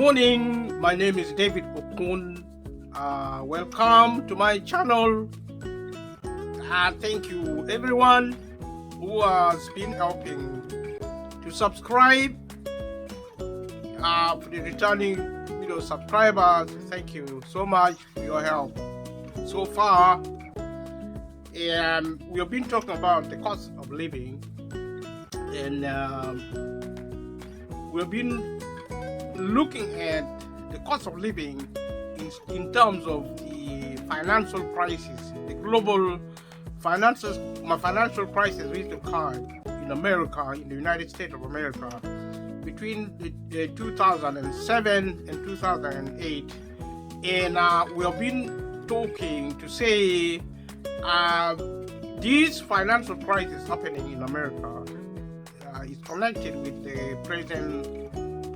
morning, my name is David Okun. Welcome to my channel. Thank you everyone who has been helping to subscribe. For the returning subscribers, thank you so much for your help so far. And we have been talking about the cost of living, and we have been looking at the cost of living in terms of the financial crisis, the global financial crisis which occurred in America, in the United States of America, between 2007 and 2008. And we have been talking to say this financial crisis happening in America is connected with the present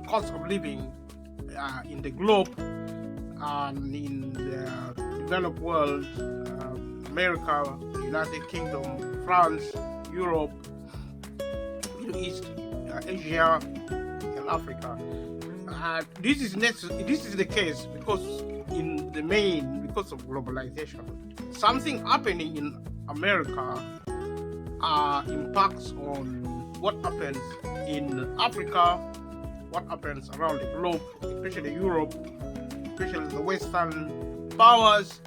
cost of living in the globe and in the developed world, America, the United Kingdom, France, Europe, Middle East, Asia, and Africa. This is the case because because of globalization, something happening in America impacts on what happens in Africa, what happens around the globe, especially Europe, especially the Western powers,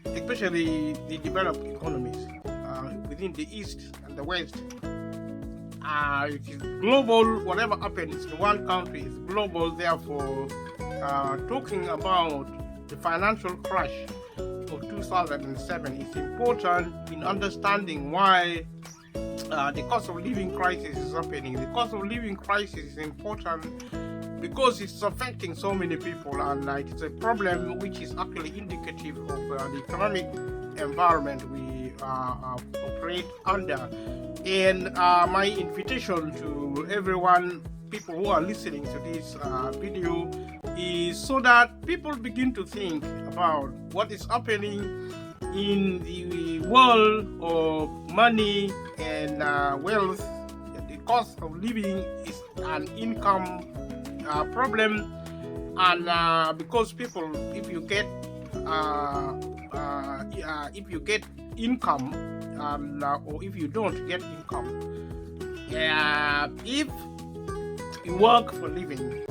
especially the developed economies within the East and the West. It is global. Whatever happens in one country is global. Therefore, talking about the financial crash of 2007 is important in understanding why the cost of living crisis is happening. The cost of living crisis is important because it's affecting so many people, and it's a problem which is actually indicative of the economic environment we operate under. And my invitation to everyone, people who are listening to this video, is so that people begin to think about what is happening in the world of money and wealth. The cost of living is an income problem, and because people, if you get income, or if you don't get income, if you work for living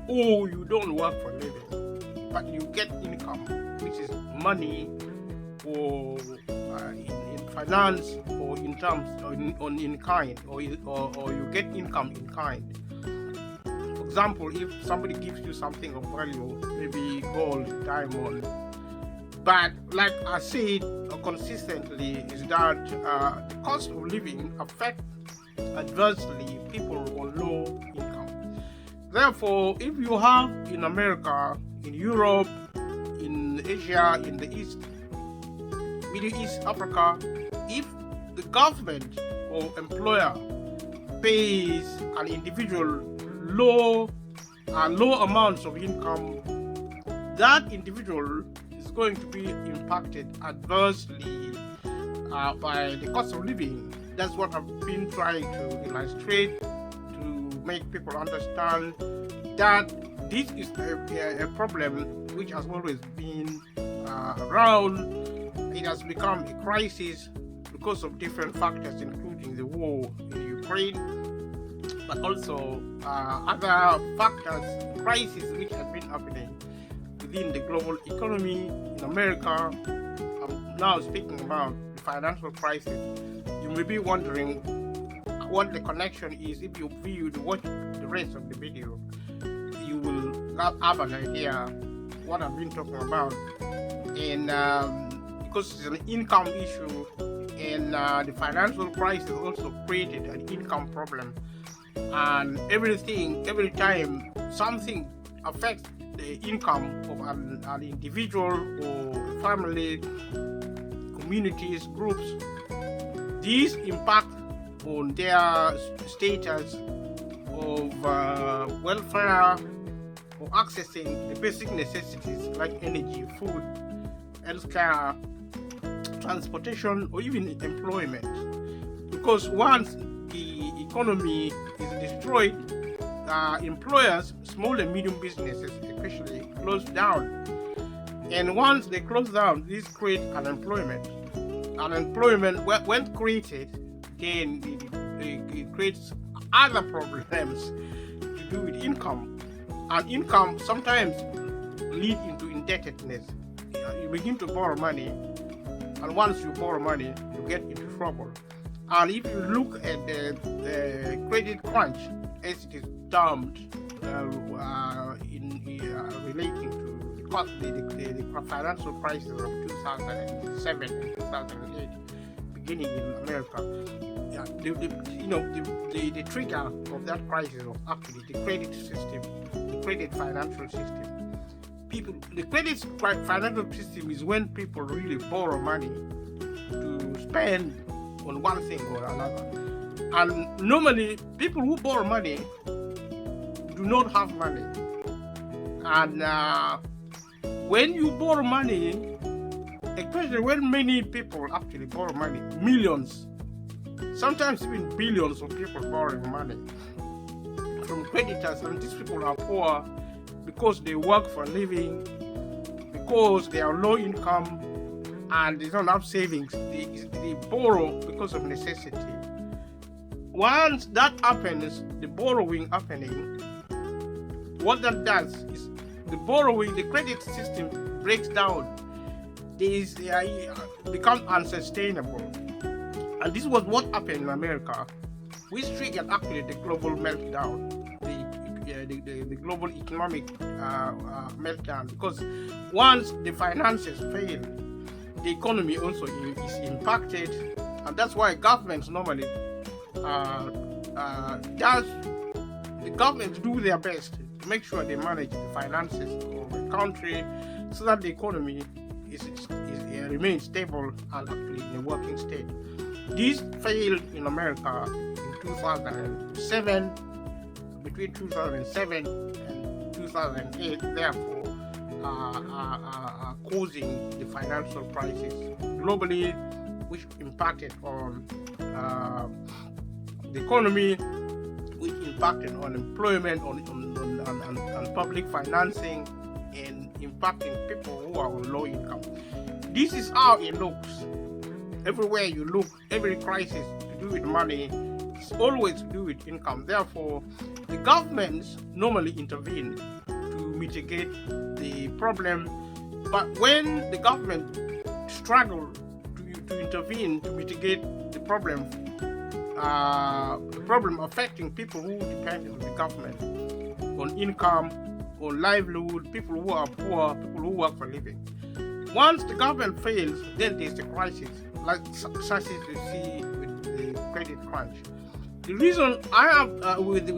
or you don't work for living, but you get income, which is money, or in finance, or in terms in kind, or you get income in kind. For example, if somebody gives you something of value, maybe gold, diamond, but like I said consistently, is that the cost of living affects adversely people on low income. Therefore, if you have in America, in Europe, in Asia, in the East, Middle East, Africa, if the government or employer pays an individual low amounts of income, that individual is going to be impacted adversely by the cost of living. That's what I've been trying to illustrate, to make people understand that this is a problem which has always been around. It has become a crisis because of different factors, including the war in Ukraine, but also other factors, crises which have been happening within the global economy in America. I'm now speaking about the financial crisis. You may be wondering what the connection is. If you watch the rest of the video, you will have an idea what I've been talking about. And because it's an income issue, and the financial crisis also created an income problem, and every time something affects the income of an individual or family, communities, groups, these impact on their status of welfare or accessing the basic necessities like energy, food, healthcare, transportation, or even employment. Because once the economy is destroyed, employers, small and medium businesses especially, close down. And once they close down, this creates unemployment. Unemployment, when created, then it creates other problems to do with income. And income sometimes lead into indebtedness. You begin to borrow money, and once you borrow money, you get into trouble. And if you look at the credit crunch, as it is termed, relating to the financial crisis of 2007 and 2008, beginning in America, the trigger of that crisis was actually the credit system, the credit financial system. The credit financial system is when people really borrow money to spend on one thing or another. And normally, people who borrow money do not have money. And when you borrow money, especially when many people actually borrow money, millions, sometimes even billions of people borrowing money from creditors, and these people are poor because they work for a living, because they are low income, and they don't have savings. They borrow because of necessity. Once that happens, the borrowing happening, what that does is the credit system breaks down. It becomes unsustainable. And this was what happened in America, which triggered actually the global meltdown, the global economic meltdown. Because once the finances fail, the economy also is impacted, and that's why governments normally the governments do their best to make sure they manage the finances of the country so that the economy remains stable and actually in a working state. This failed in America in 2007, between 2007 and 2008, therefore causing the financial crisis globally, which impacted on the economy, which impacted on employment, on public financing, and impacting people who are on low income. This is how it looks. Everywhere you look, every crisis to do with money is always to do with income. Therefore, the governments normally intervene to mitigate the problem. But when the government struggle to intervene to mitigate the problem affecting people who depend on the government, on income, on livelihood, people who are poor, people who work for a living. Once the government fails, then there's a crisis, like such as you see with the credit crunch. The reason I have with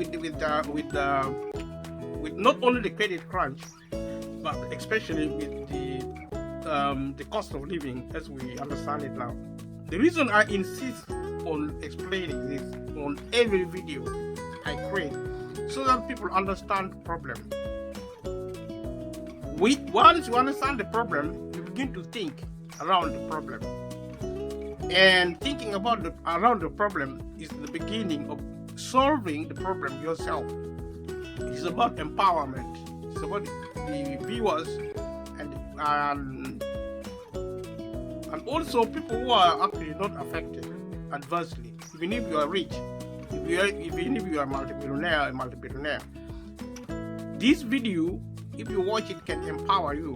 not only the credit crunch, but especially with the cost of living as we understand it now. The reason I insist on explaining this on every video I create, so that people understand the problem. Once you understand the problem, you begin to think around the problem. And thinking about around the problem is the beginning of solving the problem yourself. It's about empowerment. It's about the viewers and also people who are actually not affected adversely. Even if you are rich, even if you are multi-billionaire, this video, if you watch it, can empower you,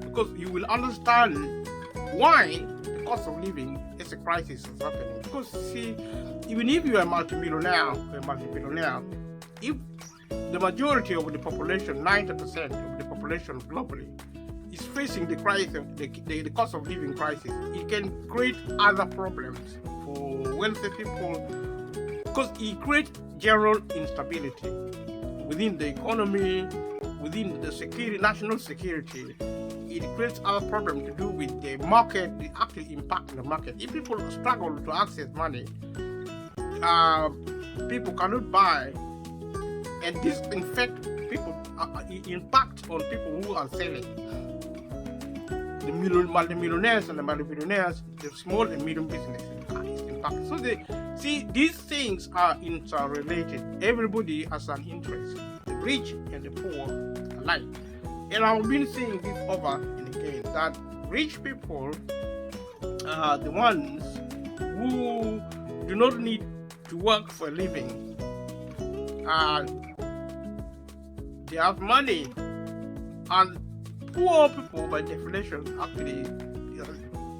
because you will understand why the cost of living is a crisis is happening. Because see, even if you are a multi-billionaire, if the majority of the population, 90% of the population globally, is facing the crisis, the cost of living crisis, it can create other problems for wealthy people, because it creates general instability within the economy, within the national security. It creates other problems to do with the market, the actual impact on the market. If people struggle to access money, people cannot buy, and this impact on people who are selling. The multi-millionaires and the multi-billionaires, the small and medium businesses is impacted. So the See, these things are interrelated. Everybody has an interest, the rich and the poor alike. And I've been saying this over and again that rich people are the ones who do not need to work for a living. They have money, and poor people, by definition, actually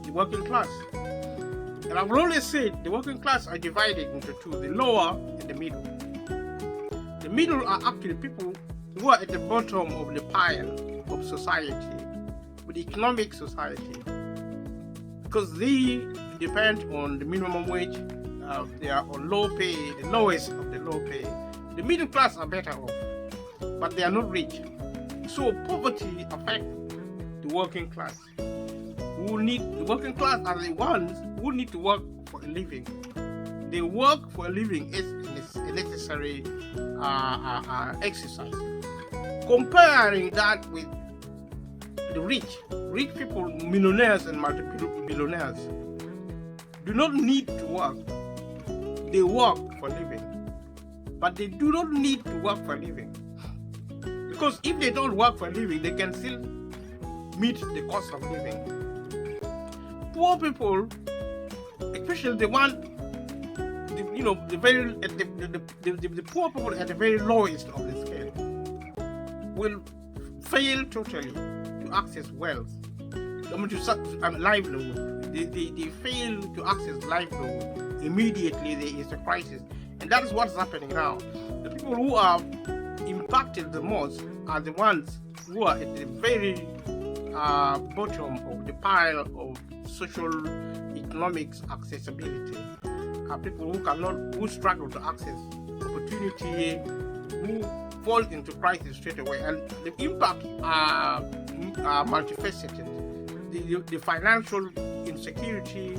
the working class. And I've always said the working class are divided into two: the lower and the middle. The middle are actually people who are at the bottom of the pile of society, with economic society, because they depend on the minimum wage. They are on low pay, the lowest of the low pay. The middle class are better off, but they are not rich. So poverty affects the working class. The working class are the ones who need to work for a living. They work for a living is a necessary exercise. Comparing that with the rich people, millionaires and multi-billionaires, do not need to work. They work for a living, but they do not need to work for a living, because if they don't work for a living, they can still meet the cost of living. Poor people, especially the poor people at the very lowest of the scale, will fail totally to access wealth. Livelihood. They fail to access livelihood. Immediately there is a crisis, and that is what's happening now. The people who are impacted the most are the ones who are at the very bottom of the pile of social economics accessibility. People who struggle to access opportunity, who fall into crisis straight away, and the impact are multifaceted. The financial insecurity,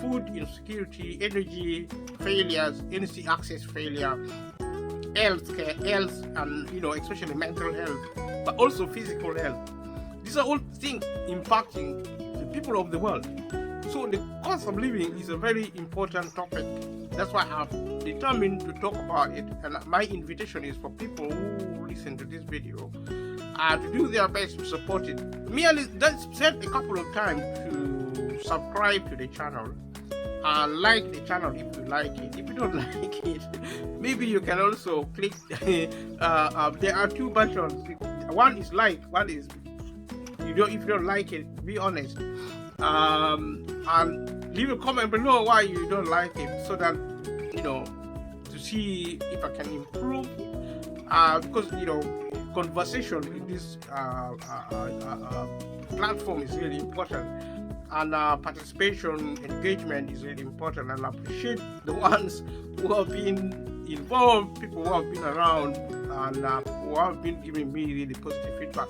food insecurity, energy failures, energy access failure, health, and especially mental health, but also physical health. These are all things impacting the people of the world. So the cost of living is a very important topic. That's why I've determined to talk about it, and my invitation is for people who listen to this video to do their best to support it. Merely just said a couple of times to subscribe to the channel and like the channel if you like it. If you don't like it, maybe you can also click there are two buttons. One is like, one is if you don't like it, be honest, and leave a comment below why you don't like it, so that to see if I can improve, because conversation in this platform is really important, and participation, engagement is really important, and I appreciate the ones who have been involved, people who have been around, and who have been giving me really positive feedback.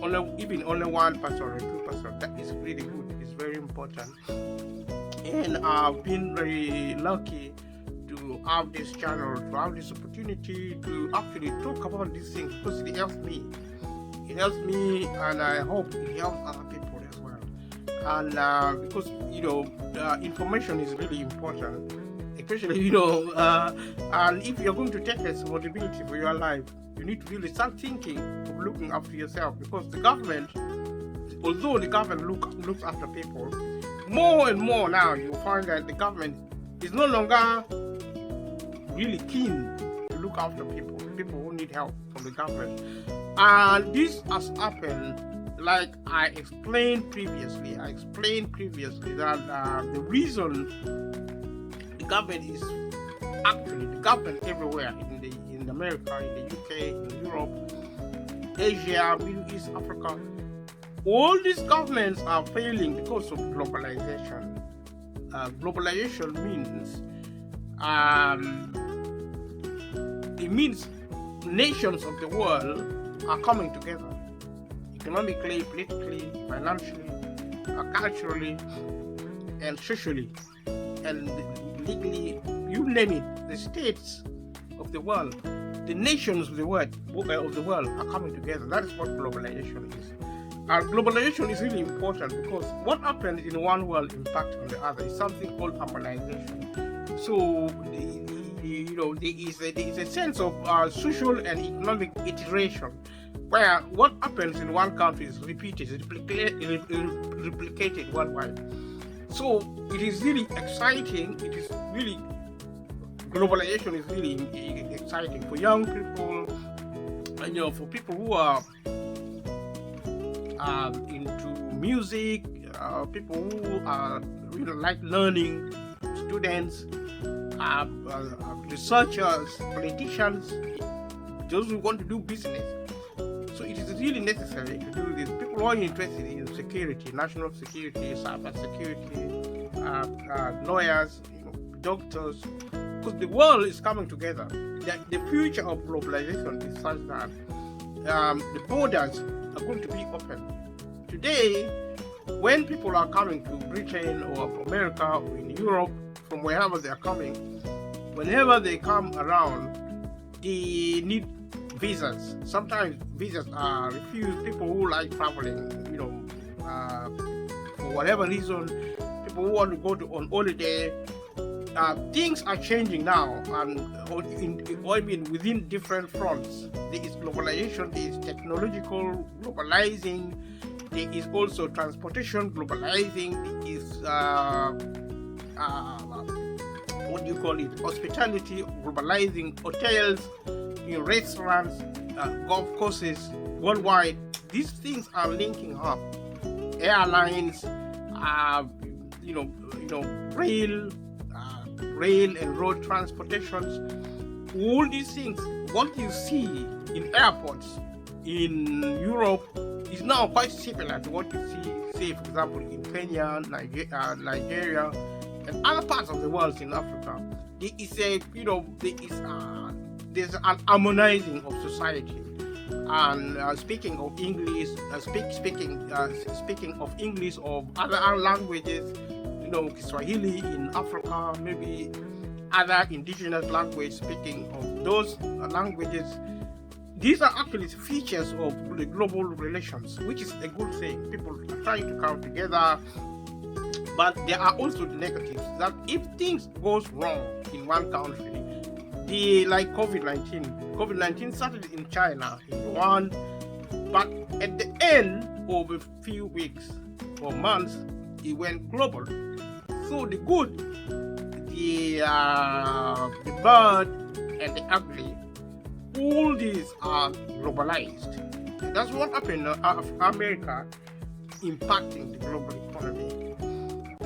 Only 1% or 2%, that is really good. It's very important, and I've been very lucky to have this channel, to have this opportunity to actually talk about these things, because it helps me. It helps me, and I hope it helps other people as well. And because information is really important, especially and if you're going to take responsibility for your life, you need to really start thinking of looking after yourself, because the government, although the government looks after people, more and more now you'll find that the government is no longer really keen to look after people who need help from the government. And this has happened, like I explained previously. that the reason the government is actually the government everywhere in America, in the UK, in Europe, Asia, Middle East, Africa, all these governments are failing because of globalization. Globalization means it means nations of the world are coming together, economically, politically, financially, culturally, and socially, and legally, you name it. The states of the world, the nations of the world are coming together. That is what globalization is. Globalization is really important because what happens in one world impacts on the other is something called harmonization. So, there is a sense of social and economic iteration where what happens in one country is replicated worldwide. So it is really exciting. It is really globalization is really exciting for young people, for people who are into music, people who like learning, students, researchers, politicians, those who want to do business. So it is really necessary to do this. People who are interested in security, national security, cyber security, lawyers, doctors, because the world is coming together. The future of globalization is such that the borders are going to be open. Today, when people are coming to Britain or America or in Europe, from wherever they are coming, whenever they come around, they need visas. Sometimes visas are refused. People who like traveling, for whatever reason, people who want to go on holiday. Things are changing now, and within different fronts. There is globalization, there is technological globalizing, there is also transportation globalizing, there is hospitality globalizing, hotels, restaurants, golf courses worldwide. These things are linking up. Airlines, rail and road transportations, all these things, what you see in airports in Europe is now quite similar to what you see, say, for example, in Kenya, Nigeria, and other parts of the world in Africa. There's an harmonizing of society. And speaking of English, speaking of English or other languages, Swahili in Africa, maybe other indigenous language, speaking of those languages. These are actually features of the global relations, which is a good thing. People are trying to come together, but there are also the negatives, that if things goes wrong in one country, like COVID-19 started in China, in Wuhan, but at the end of a few weeks or months, it went global. So the good, the bad, and the ugly, all these are globalized. That's what happened in America, impacting the global economy.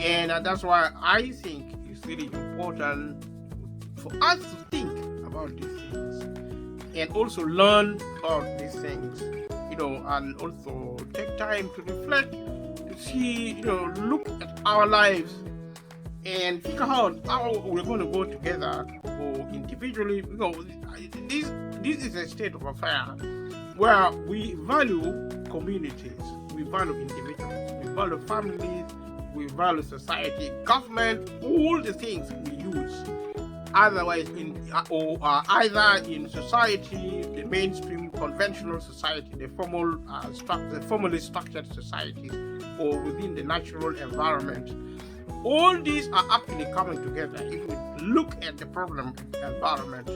And that's why I think it's really important for us to think about these things and also learn about these things, and also take time to reflect, to see, look at our lives and figure out how we're going to go together or individually. This is a state of affair where we value communities, we value individuals, we value families, we value society, government, all the things we use. Otherwise, either in society, the mainstream conventional society, the formally structured societies, or within the natural environment. All these are actually coming together. If we look at the problem environment,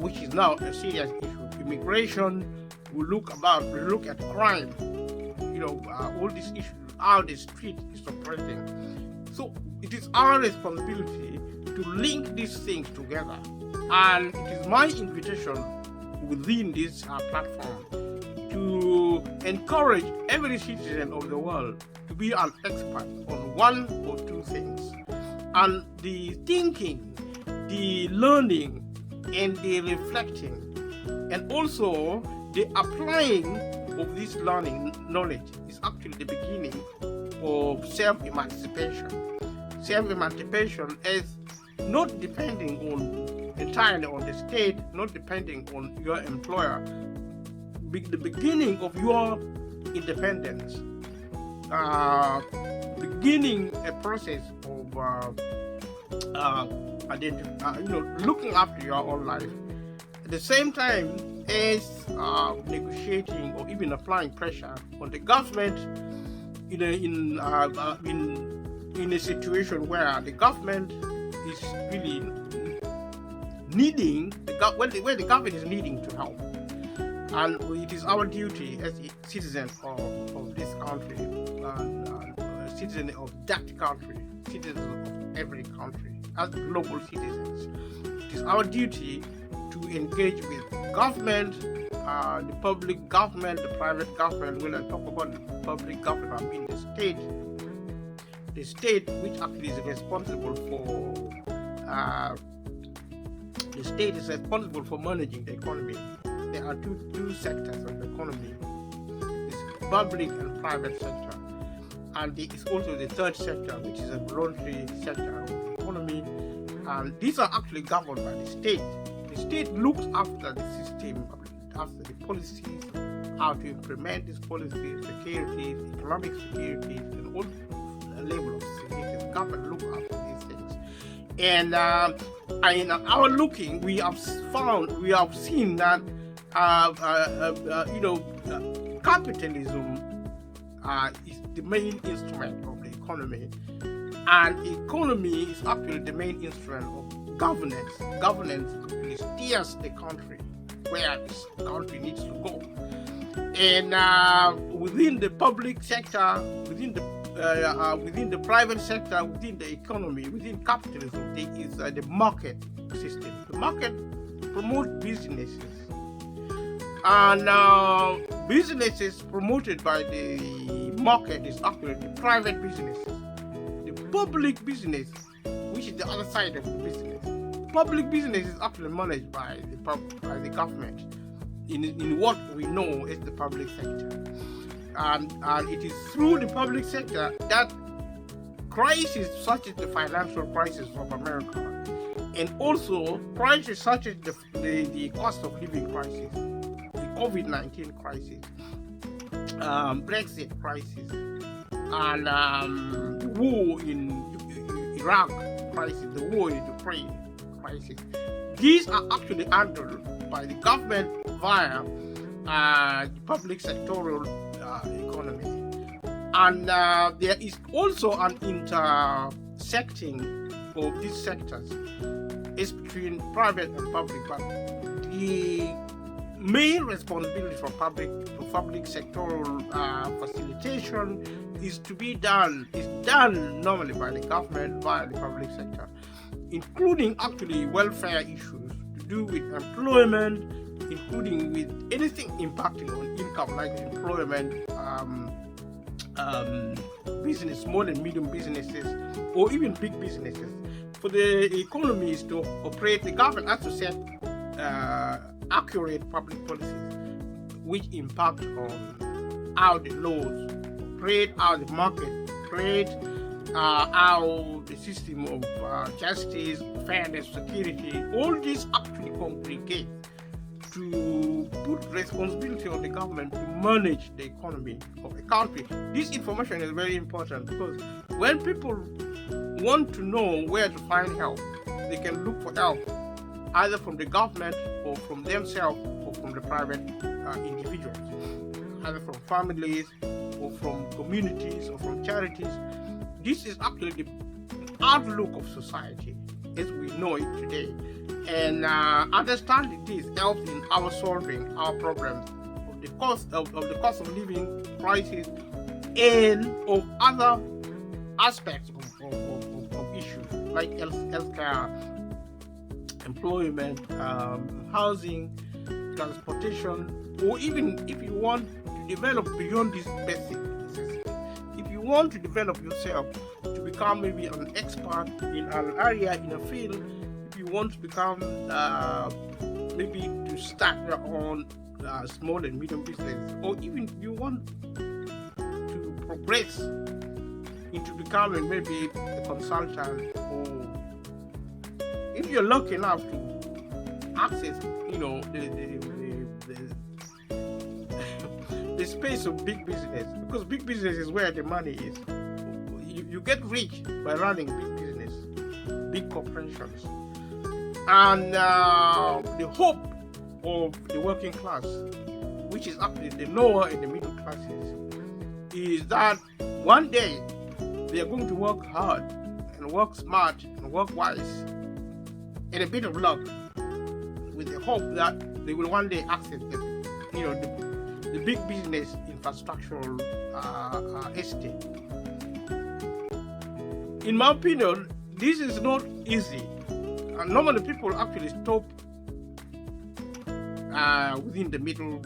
which is now a serious issue, immigration, we look at crime, all these issues, how the street is operating. So it is our responsibility to link these things together, and it is my invitation within this platform to encourage every citizen of the world to be an expert on one or two things, and the thinking, the learning, and the reflecting, and also the applying of this learning knowledge is actually the beginning of self-emancipation. Self-emancipation is not depending entirely on the state, not depending on your employer. The beginning of your independence, beginning a process of looking after your own life. At the same time as negotiating or even applying pressure on the government in a situation where the government is really needing where the government is needing to help, and it is our duty as citizens of this country, citizens of that country, citizens of every country, as global citizens. It is our duty to engage with government, the public government, the private government. When I talk about the public government, I mean the state which actually is responsible for the state is responsible for managing the economy. There are two sectors of the economy: it's public and private sector, and there is also the third sector, which is a voluntary sector of the economy. And these are actually governed by the state. The state looks after the system, after the policies, how to implement these policies, securities, economic securities, and all level of security. The government looks after these things. And in our looking, we have seen that capitalism is the main instrument of the economy, and economy is actually the main instrument of governance. Governance actually steers the country where this country needs to go. And within the public sector, within the private sector, within the economy, within capitalism, there is the market system. The market promotes businesses, and businesses promoted by the market is actually the private businesses. The public business, which is the other side of the business, public business is actually managed by the government in what we know as the public sector. And it is through the public sector that crises such as the financial crisis of America, and also crises such as the cost of living crisis, the COVID-19 crisis, Brexit crisis, and the war in Iraq crisis, the war in Ukraine crisis. These are actually handled by the government via the public sectorial economy. And there is also an intersecting of these sectors. It's between private and public, but the main responsibility for public sectoral facilitation is done normally by the government via the public sector, including actually welfare issues to do with employment, including with anything impacting on income like employment, business, small and medium businesses, or even big businesses. For the economies to operate, the government has to set accurate public policies which impact on how the laws operate, how the market operates, how the system of justice, fairness, security, all these actually congregate to put responsibility on the government to manage the economy of the country. This information is very important because when people want to know where to find help, they can look for help either from the government or from themselves or from the private individuals, either from families or from communities or from charities. This is actually the outlook of society as we know it today. And understanding this helps in our solving our problems of the cost of living crisis and of other aspects of issues like healthcare, employment, housing, transportation, or even if you want to develop beyond these basic necessities. If you want to develop yourself to become maybe an expert in an area, in a field, if you want to become maybe to start your own small and medium business, or even you want to progress into becoming maybe a consultant, or if you're lucky enough to access, the space of big business, because big business is where the money is. You get rich by running big business, big corporations, and the hope of the working class, which is actually the lower and the middle classes, is that one day they are going to work hard and work smart and work wise and a bit of luck, with the hope that they will one day access the big business infrastructural estate. In my opinion, this is not easy. And normally people actually stop within the middle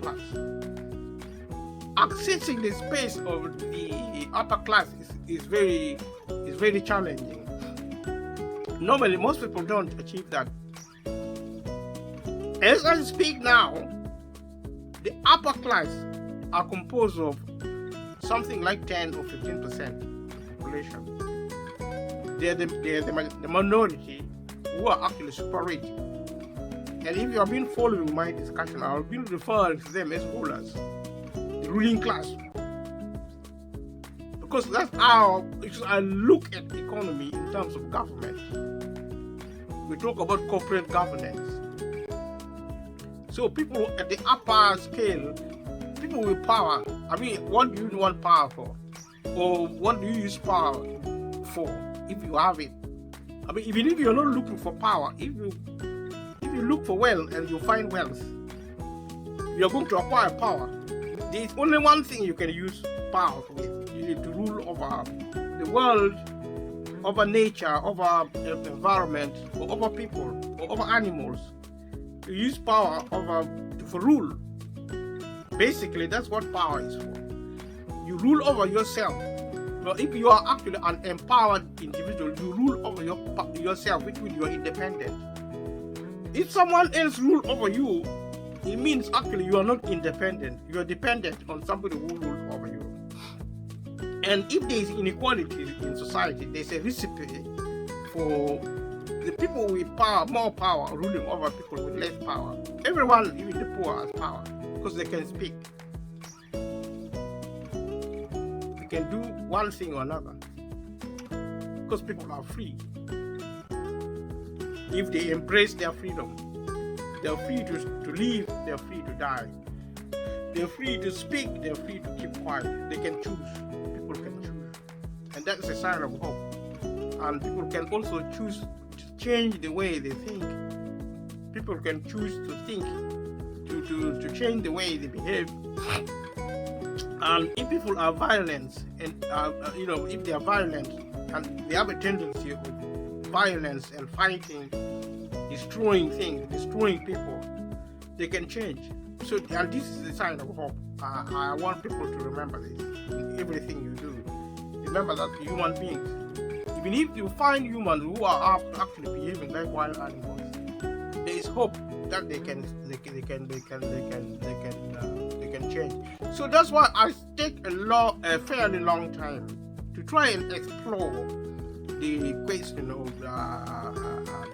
class. Accessing the space of the upper class is very challenging. Normally, most people don't achieve that. As I speak now, the upper class are composed of something like 10 or 15% of the population. They are the minority who are actually super rich. And if you have been following my discussion, I have been referring to them as rulers, the ruling class. Because that's how I look at the economy in terms of government. We talk about corporate governance. So people at the upper scale, people with power, I mean, what do you want power for? Or what do you use power for if you have it? I mean, even if you're not looking for power, if you look for wealth and you find wealth, you're going to acquire power. There's only one thing you can use power with. You need to rule over the world, over nature, over the environment, or over people, or over animals. You use power for rule. Basically, that's what power is for. You rule over yourself. But if you are actually an empowered individual, you rule over yourself, which means you are independent. If someone else rules over you, it means actually you are not independent. You are dependent on somebody who rules over you. And if there is inequality in society, there's a recipe for the people with power, more power, ruling over people with less power. Everyone, even the poor, has power because they can speak. They can do one thing or another because people are free. If they embrace their freedom, they're free to live, they're free to die. They're free to speak, they're free to keep quiet. They can choose. People can choose. And that's a sign of hope. And people can also choose to change the way they think. People can choose to think, to change the way they behave. And if people are violent, and if they are violent and they have a tendency of violence and fighting, destroying things, destroying people, they can change. So, and this is a sign of hope. I want people to remember this in everything you do. Remember that human beings, even if you find humans who are actually behaving like wild animals, there is hope that they can change. So that's why I take a fairly long time to try and explore the question of the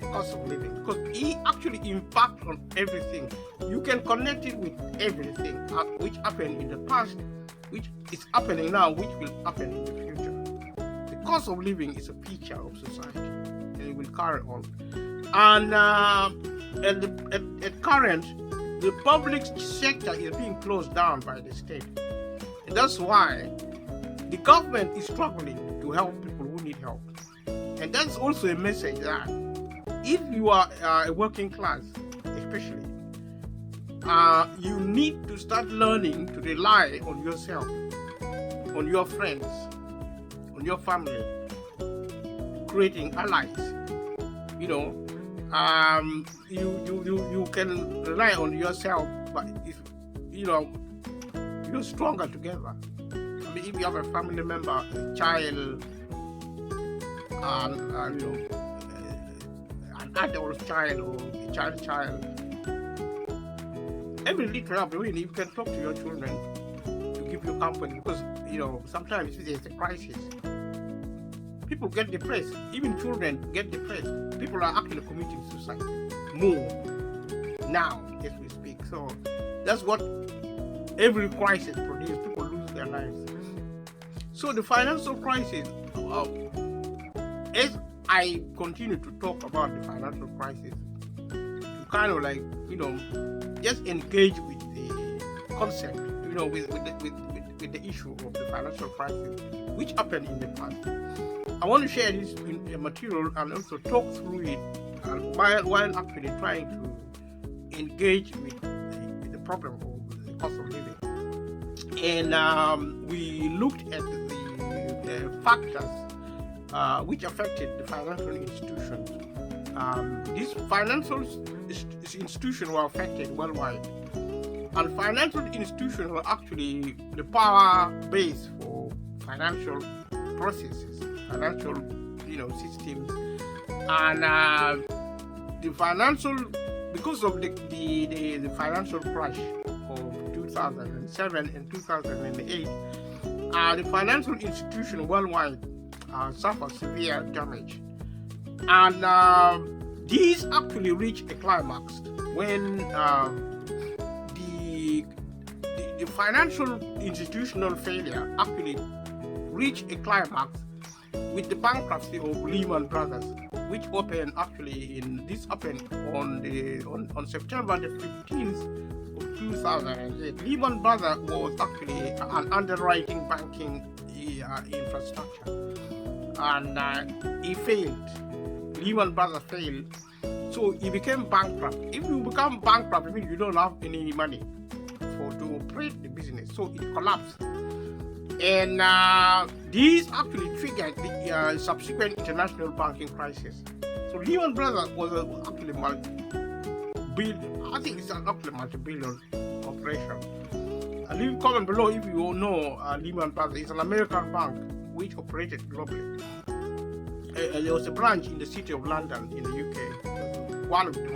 cost of living, because it actually impacts on everything. You can connect it with everything which happened in the past, which is happening now, which will happen in the future. The cost of living is a feature of society, and it will carry on. And at current, the public sector is being closed down by the state, and that's why the government is struggling to help people who need help. And that's also a message that if you are a working class, especially, you need to start learning to rely on yourself, on your friends, on your family, creating allies. You can rely on yourself, but if you're stronger together. I mean, if you have a family member, a child, an adult child or a child, every little help, really, you can talk to your children to give you company, because sometimes there's a crisis. People get depressed. Even children get depressed. People are actually committing suicide more now as we speak. So that's what every crisis produces. People lose their lives. So the financial crisis, as I continue to talk about the financial crisis, to kind of like, just engage with the concept, with the issue of the financial crisis, which happened in the past. I want to share this material and also talk through it, while actually trying to engage with the problem of the cost of living. And we looked at the factors which affected the financial institutions. These financial institutions were affected worldwide, and financial institutions were actually the power base for financial processes, financial systems, and the financial, because of the financial crash of 2007 and 2008, the financial institution worldwide suffered severe damage. And these actually reached a climax when the financial institutional failure actually reached a climax with the bankruptcy of Lehman Brothers, which happened on September the 15th of 2008. Lehman Brothers was actually an underwriting banking infrastructure, and he failed. Lehman Brothers failed, so he became bankrupt. If you become bankrupt, it means you don't have any money to operate the business, so it collapsed. And these actually triggered the subsequent international banking crisis. So Lehman Brothers was actually multi-billion operation. Leave comment below if you all know Lehman Brothers. It's an American bank which operated globally. There was a branch in the city of London in the UK. It was one of the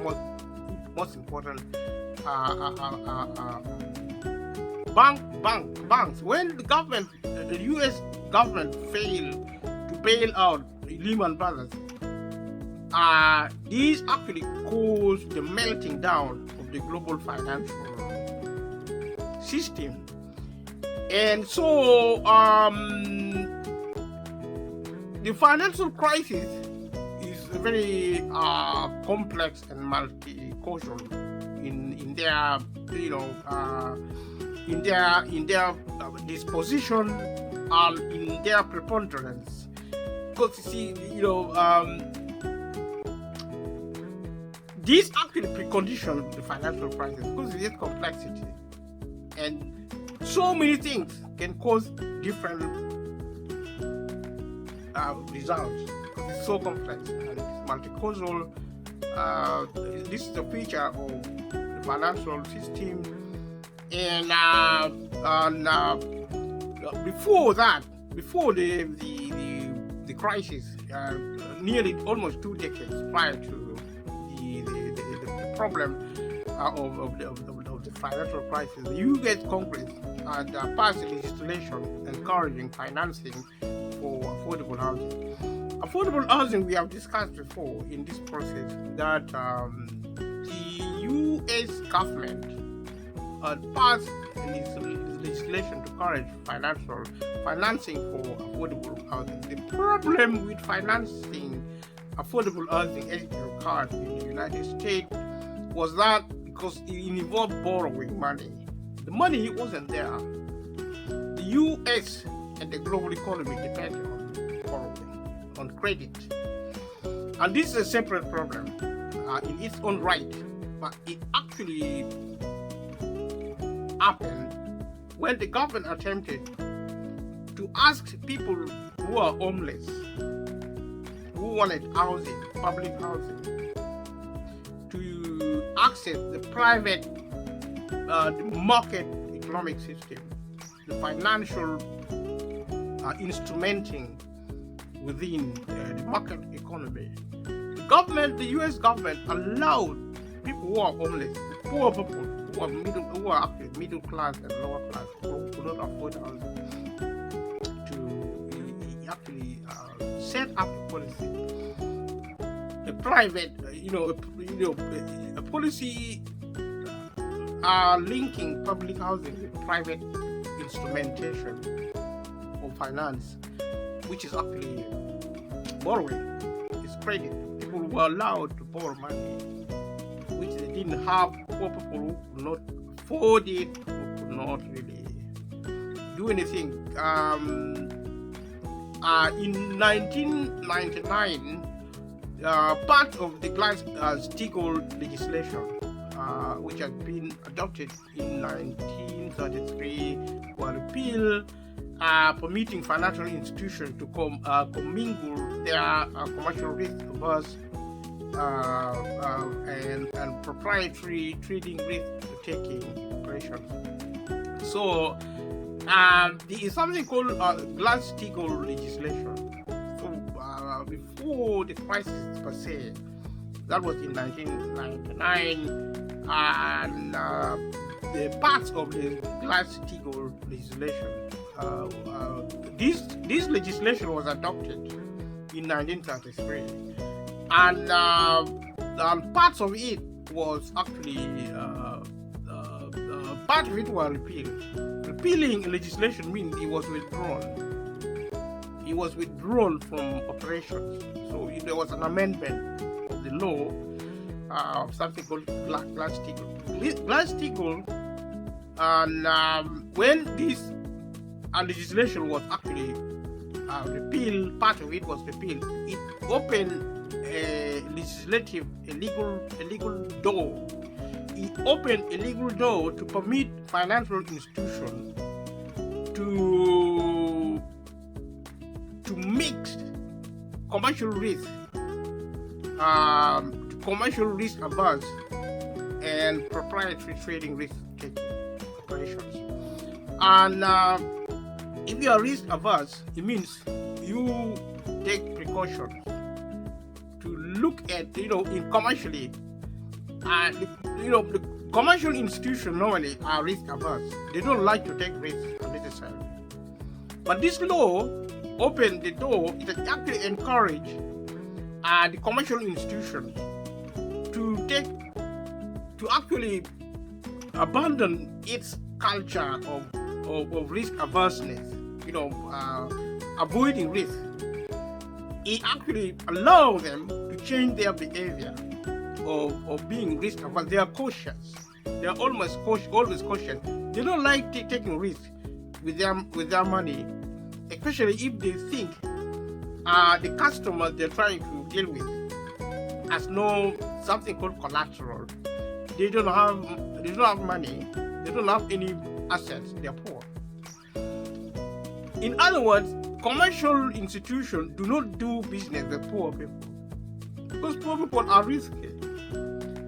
most important banks. When the US government failed to bail out Lehman Brothers, these actually caused the melting down of the global financial system. And so the financial crisis is very complex and multi-causal in their disposition and in their preponderance. Because you see, these actually precondition the financial crisis because of its complexity, and so many things can cause different results because it's so complex and it's multi-causal. This is a feature of the financial system. And before the crisis, nearly almost 2 decades prior to the problem of the financial crisis, the U.S. Congress had passed legislation encouraging financing for affordable housing. Affordable housing, we have discussed before in this process that the U.S. government passed legislation to encourage financing for affordable housing. The problem with financing affordable housing as it occurred in the United States was that because it involved borrowing money. The money wasn't there. The US and the global economy depended on borrowing, on credit. And this is a separate problem in its own right, but it actually happened when the government attempted to ask people who are homeless, who wanted housing, public housing, to access the private the market economic system, the financial instrumenting within the market economy. The US government allowed people who are homeless, poor people, who are actually middle class and lower class, who do not afford housing, to actually set up a policy, a private, a policy linking public housing with private instrumentation of finance, which is actually borrowing, it's credit. People were allowed to borrow money, which they didn't have. Poor people who could not afford it, who could not really do anything. In 1999, part of the Glass-Steagall legislation, which had been adopted in 1933, were repealed, permitting financial institutions to commingle their commercial risk-averse and proprietary trading risk-taking operations. So there is something called Glass-Steagall legislation. So before the crisis per se, that was in 1999, and the parts of the Glass-Steagall legislation. This legislation was adopted in 1933, and parts of it was actually part of it were repealed. Repealing legislation means it was withdrawn. It was withdrawn from operations. So there was an amendment of the law of something called Glass-Steagall. Glass-Steagall, and when this legislation was actually repealed, part of it was repealed. It opened a legal door. It opened a legal door to permit financial institutions to mix commercial risk, averse, and proprietary trading risk taking operations. And if you are risk averse, it means you take precautions to look at, in commercially, the commercial institutions normally are risk averse. They don't like to take risks unnecessarily. But this law opened the door. It actually encouraged the commercial institutions to actually abandon its culture of risk averseness, avoiding risk. It actually allows them to change their behavior of being risk averse. They are cautious. They are always cautious. They don't like taking risks with their money, especially if they think the customer they're trying to deal with has something called collateral. They don't have money. They don't have any assets. They're poor. In other words, commercial institutions do not do business with poor people because poor people are risky.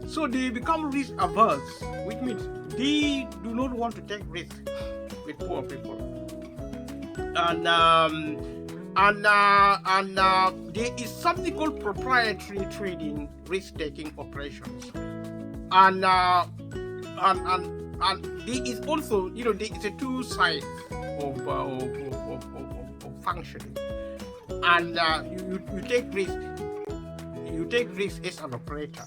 So they become risk averse, which means they do not want to take risks with poor people. And there is something called proprietary trading risk-taking operations. And there is also, there is a two sides of functioning. And you take risk. You take risk as an operator.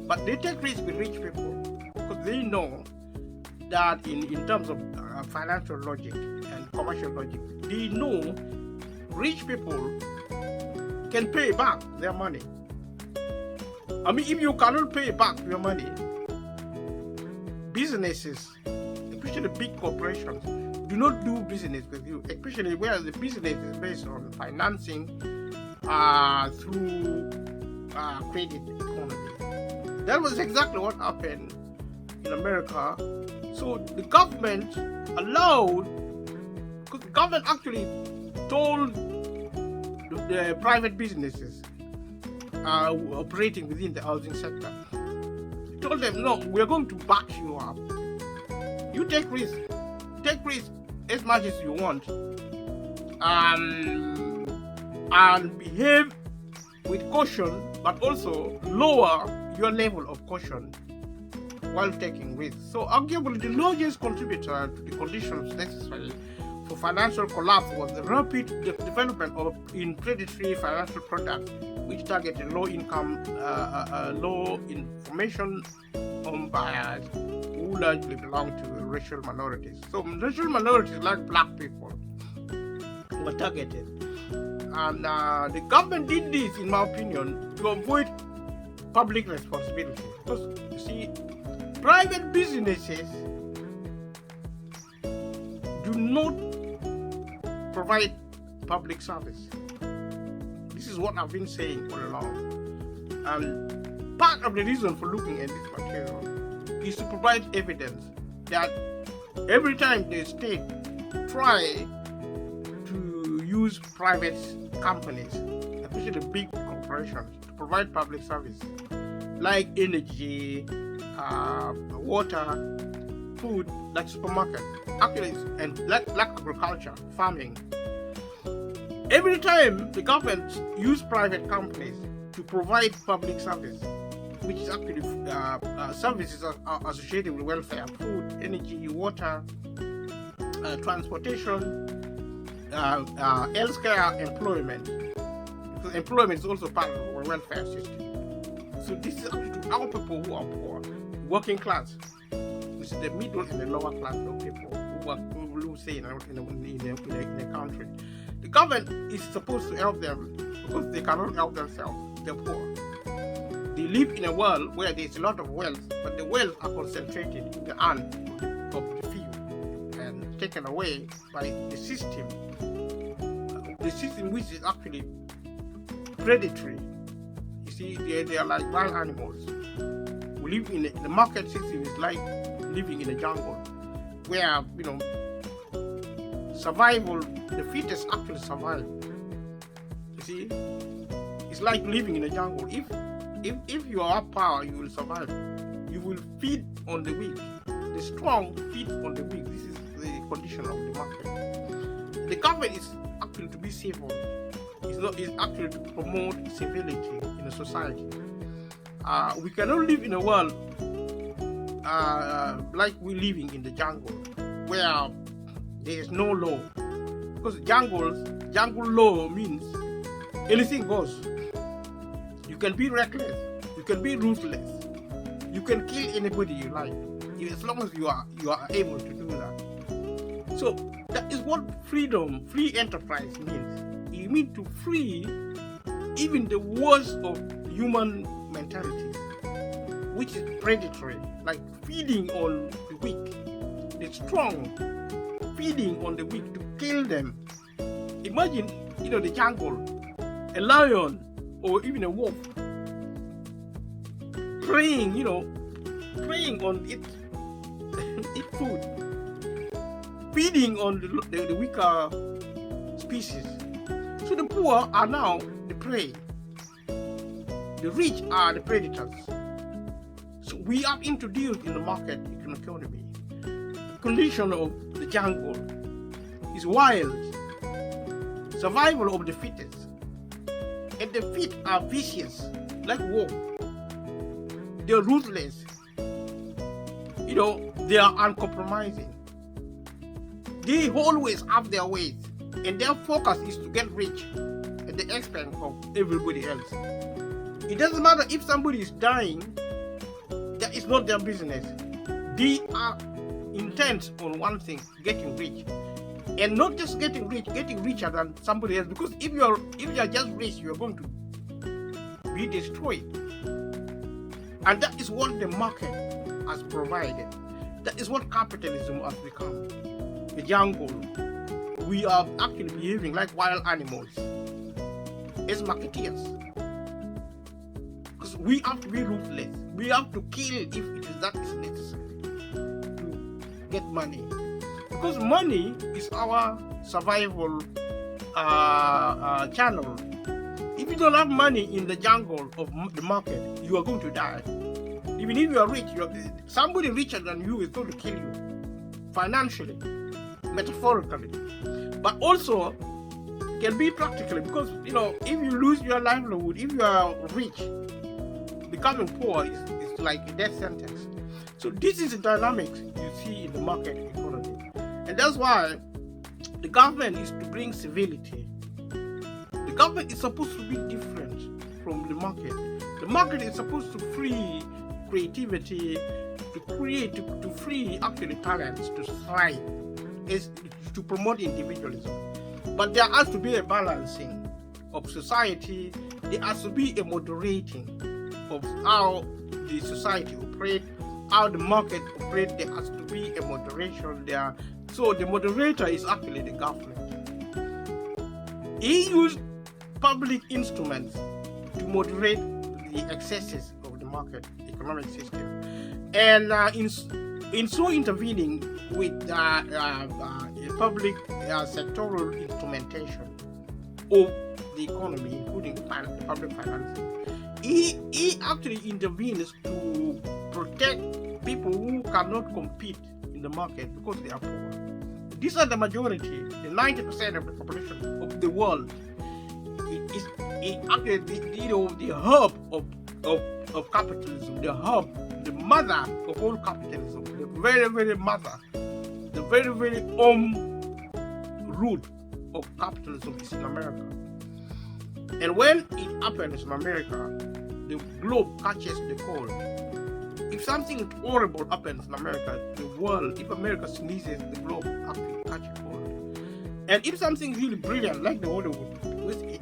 But they take risk with rich people because they know that in terms of financial logic and commercial logic, they know rich people can pay back their money. I mean, if you cannot pay back your money, businesses, especially big corporations, do not do business with you, especially where the business is based on financing through credit economy. That was exactly what happened in America. So the government allowed, because the government actually told the private businesses operating within the housing sector, told them, no, we're going to back you up. You take risk as much as you want, and behave with caution, but also lower your level of caution while taking risks. So arguably the largest contributor to the conditions necessary for financial collapse was the rapid development in predatory financial products which targeted low-income, low-information home buyers who largely belong to racial minorities. So racial minorities like black people were targeted. And the government did this, in my opinion, to avoid public responsibility. Because you see, private businesses do not provide public service. This is what I've been saying all along. And part of the reason for looking at this material is to provide evidence that every time the state try to use private companies, especially big corporations, to provide public service like energy, water, food, like supermarket, actually, and like agriculture, farming. Every time the government use private companies to provide public service, which is actually services are associated with welfare, food, energy, water, transportation, healthcare, employment. Because employment is also part of the welfare system. So this is actually to our people who are poor, working class, which is the middle and the lower class of people who say in a country. The government is supposed to help them because they cannot help themselves. They're poor. They live in a world where there's a lot of wealth, but the wealth are concentrated in the hand of the few and taken away by the system. The system which is actually predatory. You see, they are like wild animals. We live in the market system is like living in a jungle, where survival, the fittest actually survive. You see, it's like living in a jungle. If you have power, you will survive. You will feed on the weak. The strong feed on the weak. This is the condition of the market. The government is actually to be civil. It's actually to promote civility in a society. We cannot live in a world like we're living in the jungle, where there is no law. Because jungle law means anything goes. You can be reckless, you can be ruthless, you can kill anybody you like, as long as you are able to do that. So that is what freedom, free enterprise means. It means to free even the worst of human mentalities, which is predatory, like feeding on the weak, the strong, feeding on the weak to kill them. Imagine, the jungle, a lion or even a wolf preying on its food, feeding on the weaker species. So the poor are now the prey. The rich are the predators. So we have introduced in the market economy the condition of the jungle is wild, survival of the fittest. And the fit are vicious, like wolves. They're ruthless. They are uncompromising. They always have their ways, and their focus is to get rich at the expense of everybody else. It doesn't matter if somebody is dying, that is not their business. They are intent on one thing, getting rich. And not just getting rich, getting richer than somebody else. Because if you are just rich, you are going to be destroyed. And that is what the market has provided. That is what capitalism has become. The jungle. We are actually behaving like wild animals as marketeers. Because we have to be ruthless. We have to kill if that is necessary to get money. Because money is our survival channel. If you don't have money in the jungle of the market, you are going to die. Even if you are rich, somebody richer than you is going to kill you financially, metaphorically, but also can be practically. Because if you lose your livelihood, if you are rich, becoming poor is like a death sentence. So this is the dynamics you see in the market economy. And that's why the government is to bring civility. The government is supposed to be different from the market. The market is supposed to free creativity, to free actually talents to thrive, is to promote individualism. But there has to be a balancing of society. There has to be a moderating of how the society operates, how the market operates. There has to be a moderation there. So the moderator is actually the government. He used public instruments to moderate the excesses of the market economic system, and in so intervening with public sectoral instrumentation of the economy, including the public financing, he actually intervenes to protect people who cannot compete in the market because they are poor. These are the majority, the 90% of the population of the world. It is actually the hub of capitalism, the hub, the mother of all capitalism, the very, very mother, the very, very root of capitalism is in America. And when it happens in America, the globe catches the cold. If something horrible happens in America, the world, if America sneezes, the globe actually catches cold. And if something really brilliant, like the Hollywood,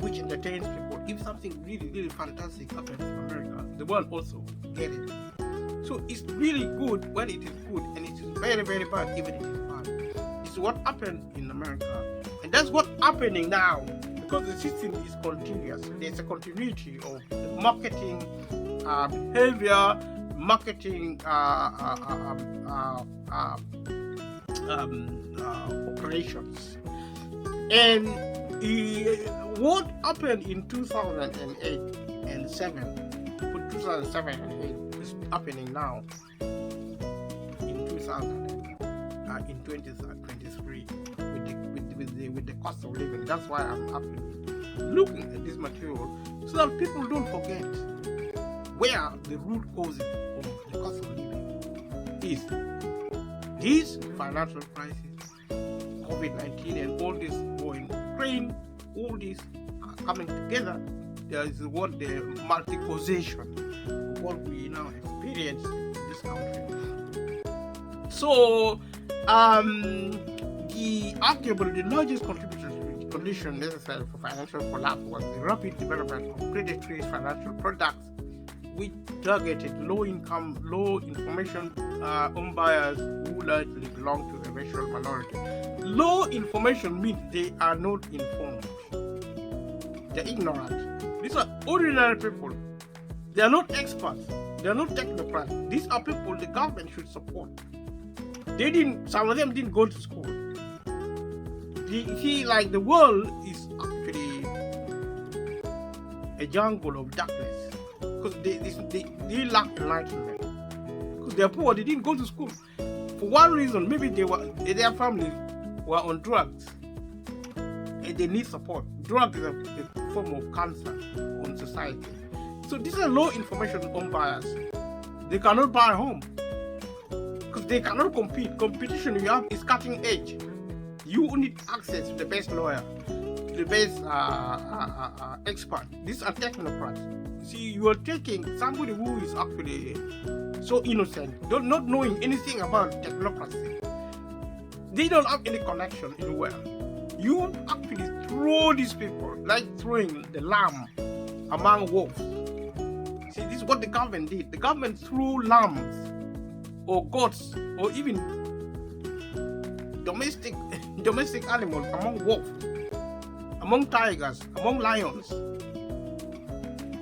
which entertains people, if something really, really fantastic happens in America, the world also gets it. So it's really good when it is good, and it is very, very bad if it is bad. It's what happened in America, and that's what's happening now, because the system is continuous. There's a continuity of the marketing behavior, marketing operations. And what happened in 2008 and 2007 and 8 is happening now in 2023 with the cost of living. That's why I'm actually looking at this material so that people don't forget where the root causes of the cost of living is. This financial crisis, COVID-19, and all this war in Ukraine, all this are coming together. There is what the multi-causation of what we now experience in this country. So, the largest contributor to the condition necessary for financial collapse was the rapid development of predatory financial products, which targeted low-income, low-information home buyers who largely belong to the racial minority. Low information means they are not informed. They're ignorant. These are ordinary people. They are not experts. They are not technocrats. These are people the government should support. Some of them didn't go to school. Like the world is actually a jungle of darkness because they lack enlightenment. Because they're poor, they didn't go to school. For one reason, maybe their families were on drugs and they need support. Drug is a form of cancer on society. So these are low information home buyers. They cannot buy a home because they cannot compete. Competition you have is cutting edge. You need access to the best lawyer, to the best expert. These are technocrats. See, you are taking somebody who is actually so innocent, not knowing anything about technocracy. They don't have any connection anywhere. You actually throw these people like throwing the lamb among wolves. See, this is what the government did. The government threw lambs or goats or even domestic animals among wolves, among tigers, among lions,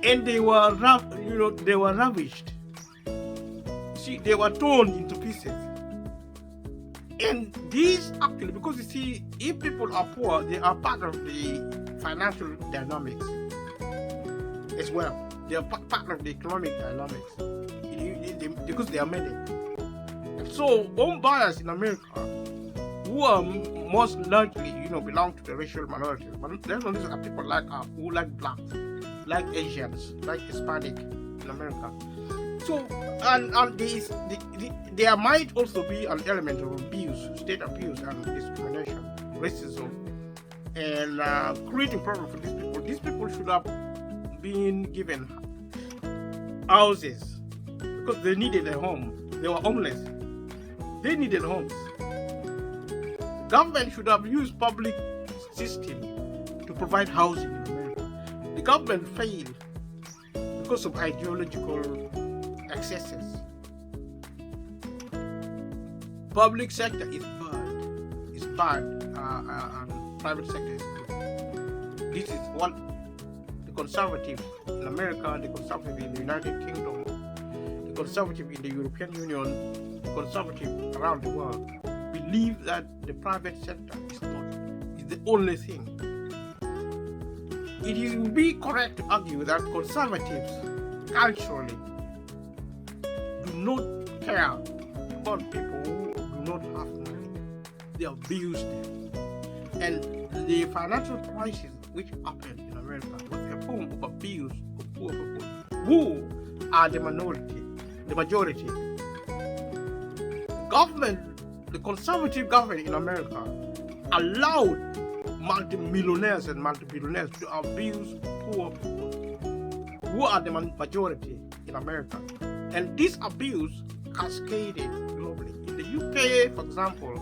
and they were ravished. See, they were torn into pieces. And these actually, because you see, if people are poor, they are part of the financial dynamics as well. They are part of the economic dynamics because they are many. So home buyers in America, who are most likely, belong to the racial minorities, but these are people like who like blacks, like Asians, like Hispanic in America. So, and there might also be an element of abuse, state abuse and discrimination, racism, and creating problems for these people. These people should have been given houses because they needed a home. They were homeless. They needed homes. The government should have used public system to provide housing in America. The government failed. The because of ideological excesses. Public sector is bad, and private sector is good. This is what the conservative in America, the conservative in the United Kingdom, the conservative in the European Union, the conservative around the world believe that the private sector is the only thing. It would be correct to argue that conservatives culturally do not care about people who do not have money. They abuse them. And the financial crisis which happened in America was a form of abuse of poor people who are the minority, the majority. The conservative government in America allowed multi-millionaires and multi-billionaires to abuse poor people who are the majority in America. And this abuse cascaded globally. In the UK, for example,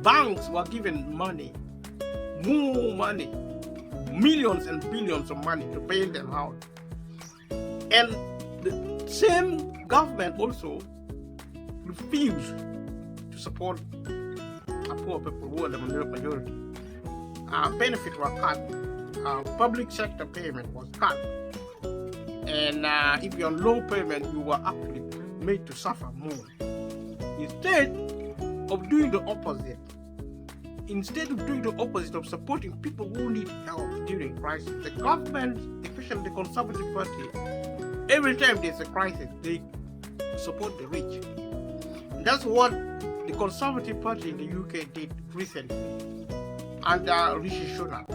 banks were given money, more money, millions and billions of money to bail them out. And the same government also refused to support poor people who are the majority. Benefits were cut. Public sector payment was cut. And if you're on low payment, you were actually made to suffer more. Instead of doing the opposite, of supporting people who need help during crisis, the government, especially the Conservative Party, every time there's a crisis, they support the rich. And that's what the Conservative Party in the UK did recently under Rishi Sunak.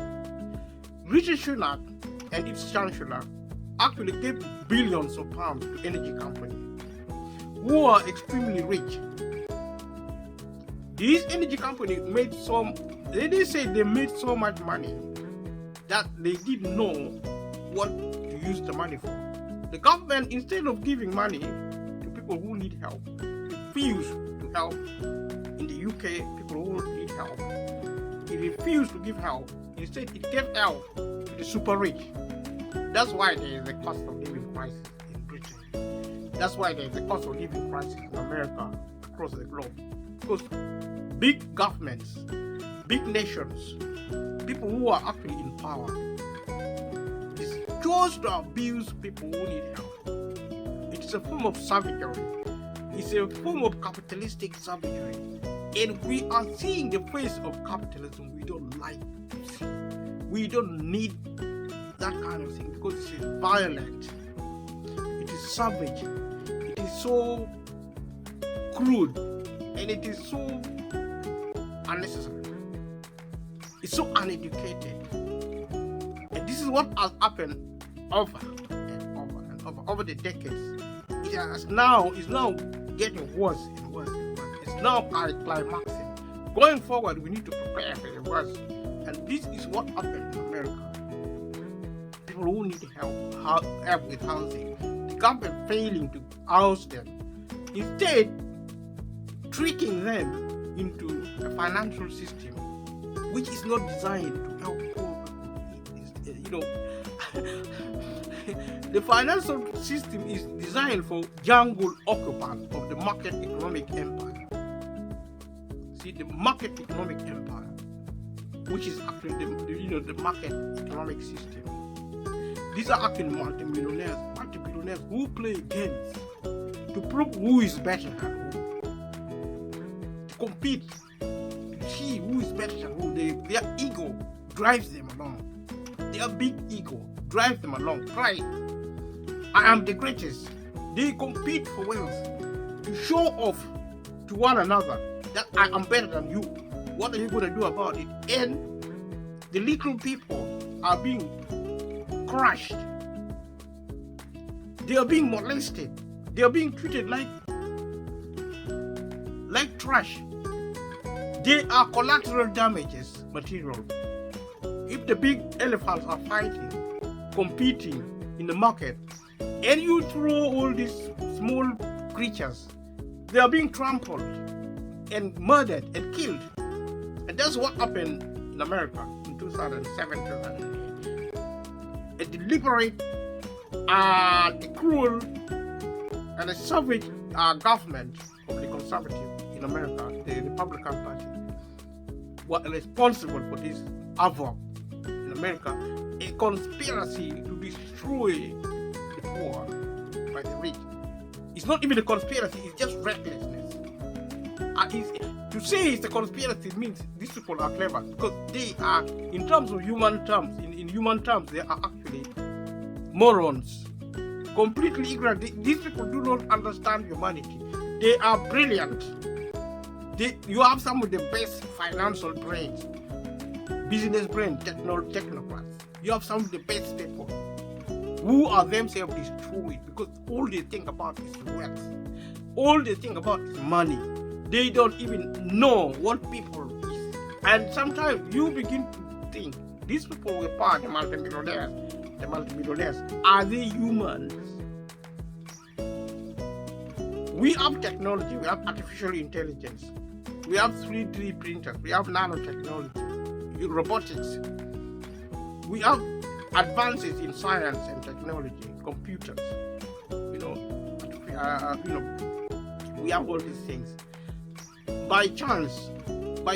Rishi Sunak and its chancellor actually gave billions of pounds to energy companies who are extremely rich. These energy companies made they made so much money that they didn't know what to use the money for. The government, instead of giving money to people who need help, refused to help. In the UK, people who need help, it refused to give help. Instead, it gave help to the super rich. That's why there is a cost of living crisis in Britain. That's why there is a cost of living crisis in America, across the globe. Because big governments, big nations, people who are actually in power, chose to abuse people who need help. It is a form of savagery. It's a form of capitalistic savagery. And we are seeing the face of capitalism we don't like to see. We don't need that kind of thing because it is violent. It is savage. It is so crude. And it is so unnecessary. It's so uneducated. And this is what has happened over and over and over the decades. It's now getting worse and worse and worse. It's now climaxing. Going forward, we need to prepare for the worst. And this is what happened in America. People who need help with housing. The government failing to house them. Instead, tricking them into a financial system which is not designed to help poor people. The financial system is designed for jungle occupants of the market economic empire. See, the market economic empire, which is actually the market economic system. These are actually multi-billionaires who play games to prove who is better than who. To compete, to see who is better than who. Their ego drives them along. Their big ego drives them along. Pride. I am the greatest. They compete for wealth to show off to one another that I am better than you. What are you going to do about it? And the little people are being crushed. They are being molested. They are being treated like trash. They are collateral damages material. If the big elephants are fighting, competing in the market, and you throw all these small creatures, they are being trampled and murdered and killed. And that's what happened in America in 2007, 2008. A deliberate the cruel and the savage government of the conservative in America, the Republican Party, were responsible for this havoc in America, a conspiracy to destroy the poor by the rich. It's not even a conspiracy, it's just recklessness. To say it's a conspiracy means these people are clever, because they are, in terms of human terms, in human terms, they are actually morons, completely ignorant. These people do not understand humanity. They are brilliant. You have some of the best financial brains, business brain, technocrats. You have some of the best people who are themselves destroyed because all they think about is wealth. All they think about is money. They don't even know what people is. And sometimes you begin to think, these people were part of the multimillionaires, are they humans? We have technology, we have artificial intelligence, we have 3D printers, we have nanotechnology, robotics, we have advances in science and technology, computers, we have all these things. By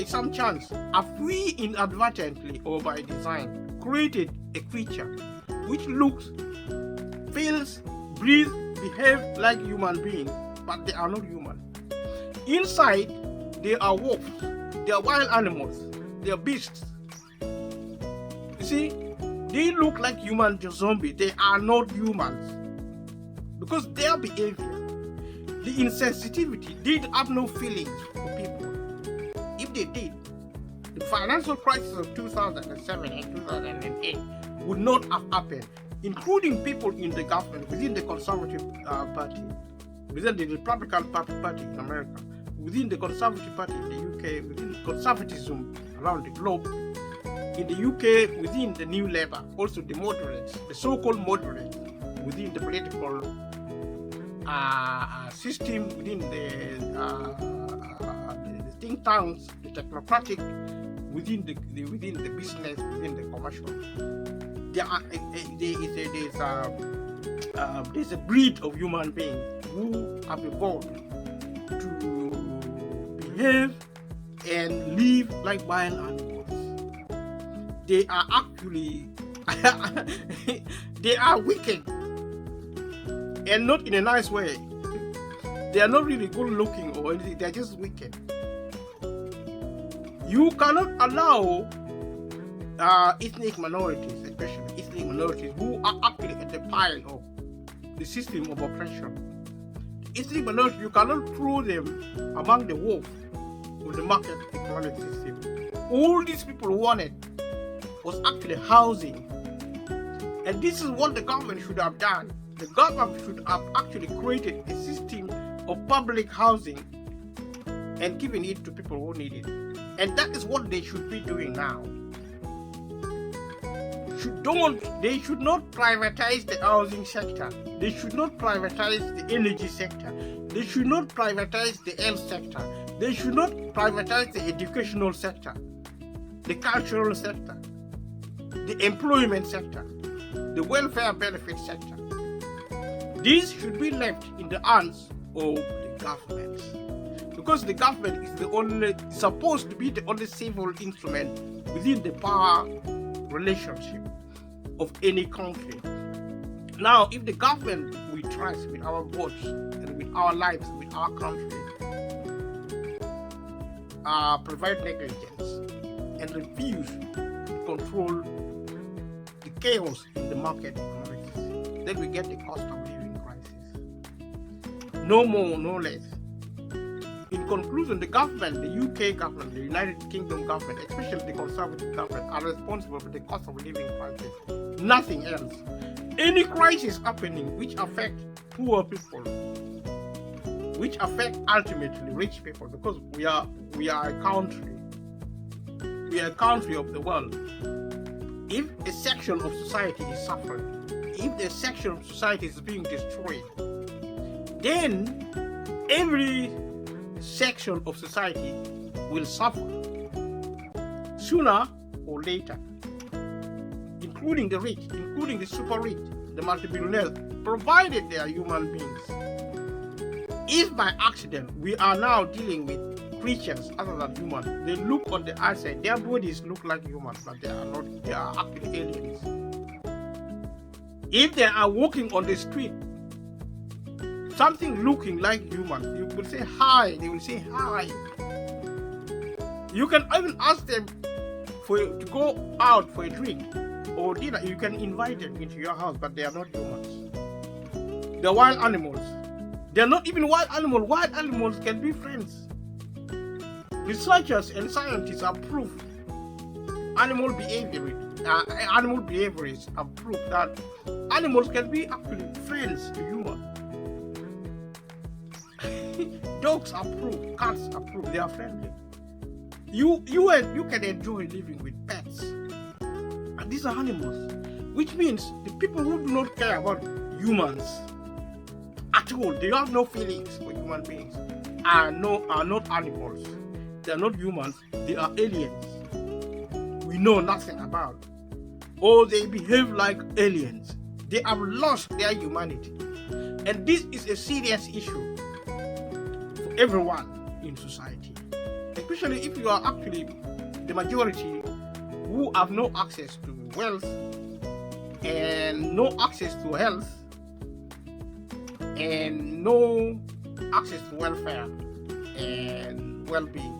some chance, have we inadvertently or by design created a creature which looks, feels, breathes, behaves like human beings, but they are not human. Inside, they are wolves, they are wild animals, they are beasts. You see, they look like human zombies. They are not humans because their behavior, the insensitivity, they have no feelings for people. If they did, the financial crisis of 2007 and 2008 would not have happened, including people in the government, within the Conservative Party, within the Republican Party in America, within the Conservative Party in the UK, within conservatism around the globe, in the UK, within the New Labour, also the moderates, the so-called moderates, within the political system, within the think tanks, the technocratic, within the business, within the commercial. There's a breed of human beings who have evolved to behave and live like wild animals. They are actually they are wicked, and not in a nice way. They are not really good looking or anything, they are just wicked. You cannot allow ethnic minorities, especially ethnic minorities who are actually at the pile of the system of oppression. Ethnic minorities, you cannot throw them among the wolves of the market economic system. All these people wanted was actually housing. And this is what the government should have done. The government should have actually created a system of public housing and given it to people who need it. And that is what they should be doing now. They should not privatize the housing sector. They should not privatize the energy sector. They should not privatize the health sector. They should not privatize the educational sector, the cultural sector, the employment sector, the welfare benefit sector. These should be left in the hands of the government, because the government is supposed to be the only civil instrument within the power relationship of any country. Now, if the government we trust with our votes and with our lives, with our country, provide negligence and refuse to control the chaos in the market economic system, then we get the cost of living crisis. No more, no less. In conclusion, the government, the UK government, the United Kingdom government, especially the Conservative government, are responsible for the cost of living crisis. Nothing else. Any crisis happening which affect poor people, which affect ultimately rich people, because we are a country. We are a country of the world. If a section of society is suffering, if a section of society is being destroyed, then every section of society will suffer sooner or later, including the rich, including the super rich, the multi-billionaires, provided they are human beings. If by accident we are now dealing with creatures other than humans, they look on the outside, their bodies look like humans, but they are not, they are actually aliens. If they are walking on the street, something looking like humans, you will say hi, they will say hi. You can even ask them to go out for a drink or dinner. You can invite them into your house, but they are not humans. They're wild animals. They're not even wild animals. Wild animals can be friends. Researchers and scientists have proved animal behaviorists have proved that animals can be actually friends to humans. Dogs are proof, cats are proof, they are friendly. You can enjoy living with pets, and these are animals, which means the people who do not care about humans at all, they have no feelings for human beings, are not animals. They are not humans, they are aliens we know nothing about, or they behave like aliens. They have lost their humanity, and this is a serious issue for everyone in society, especially if you are actually the majority who have no access to wealth and no access to health and no access to welfare and well-being.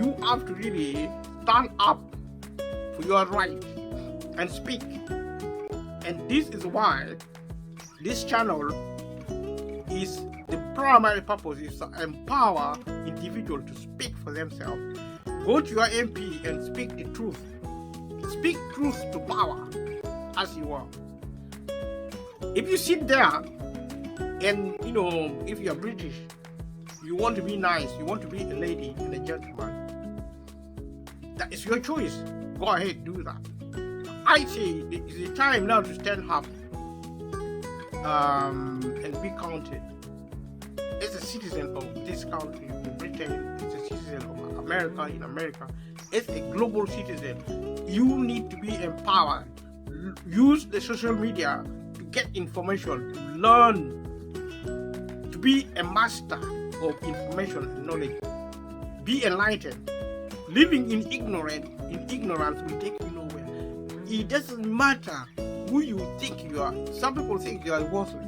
You have to really stand up for your right and speak. And this is why this channel is, the primary purpose is to empower individuals to speak for themselves. Go to your MP and speak the truth. Speak truth to power as you are. If you sit there and, if you're British, you want to be nice, you want to be a lady and a gentleman, that is your choice. Go ahead, do that. I say it's the time now to stand up and be counted. As a citizen of this country, in Britain, as a citizen of America, in America, as a global citizen, you need to be empowered. Use the social media to get information, to learn, to be a master of information and knowledge. Be enlightened. Living in ignorance will take you nowhere. It doesn't matter who you think you are. Some people think you are worthless.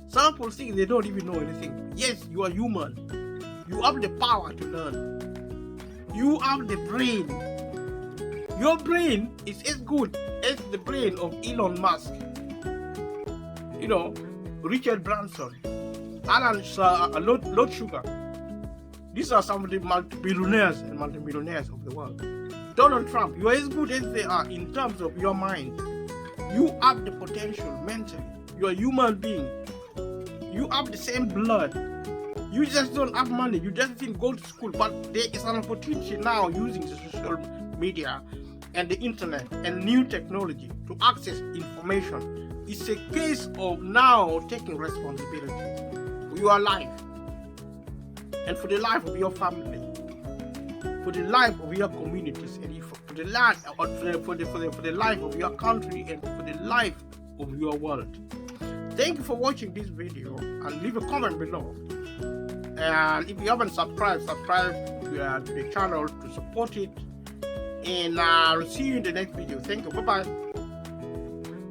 Some people think they don't even know anything. Yes, you are human. You have the power to learn. You have the brain. Your brain is as good as the brain of Elon Musk, Richard Branson, Alan Lord Sugar. These are some of the multi-billionaires and multi-millionaires of the world. Donald Trump, you are as good as they are in terms of your mind. You have the potential mentally. You are a human being. You have the same blood. You just don't have money. You just didn't go to school. But there is an opportunity now using the social media and the internet and new technology to access information. It's a case of now taking responsibility for your life and for the life of your family, for the life of your communities, and for the life of your country, and for the life of your world. Thank you for watching this video, and leave a comment below. And if you haven't subscribed to the channel to support it. And I'll see you in the next video. Thank you. Bye bye.